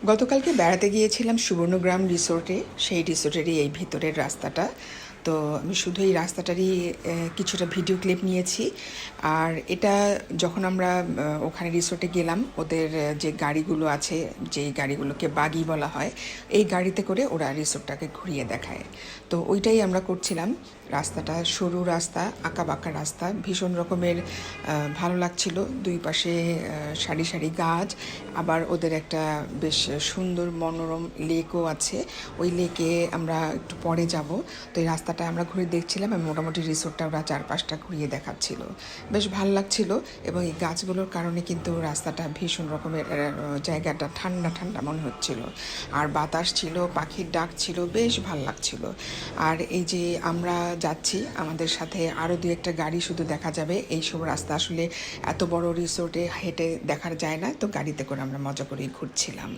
গতকালকে বেড়াতে গিয়েছিলাম সুবর্ণগ্রাম রিসোর্টে। সেই রিসোর্টেরই এই ভিতরের রাস্তাটা। তো আমি শুধু এই রাস্তাটারই কিছুটা ভিডিও ক্লিপ নিয়েছি। আর এটা যখন আমরা ওখানে রিসোর্টে গেলাম, ওদের যে গাড়িগুলো আছে, যেই গাড়িগুলোকে বাগি বলা হয়, এই গাড়িতে করে ওরা রিসোর্টটাকে ঘুরিয়ে দেখায়। তো ওইটাই আমরা করছিলাম। রাস্তাটা সরু রাস্তা, আঁকাবাঁকা রাস্তা, ভীষণ রকমের ভালো লাগছিল। দুই পাশে সারি সারি গাছ, আবার ওদের একটা বেশ সুন্দর মনোরম লেকও আছে। ওই লেকে আমরা একটু পরে যাব। তো এই রাস্তাটা আমরা ঘুরে দেখছিলাম, আর মোটামুটি রিসোর্টটা ওরা চারপাশটা ঘুরিয়ে দেখাচ্ছিল। বেশ ভালো লাগছিল, এবং এই গাছগুলোর কারণে কিন্তু রাস্তাটা ভীষণ রকমের, জায়গাটা ঠান্ডা ঠান্ডা মনে হচ্ছিল। আর বাতাস ছিল, পাখির ডাক ছিল, বেশ ভালো লাগছিল। আর এই যে আমরা যাচ্ছি, আমাদের সাথে আরও দু একটা গাড়ি শুধু দেখা যাবে। এইসব রাস্তা আসলে এত বড় রিসোর্টে হেঁটে দেখা যায় না, তো গাড়িতে করে আমরা মজা করেই ঘুরছিলাম।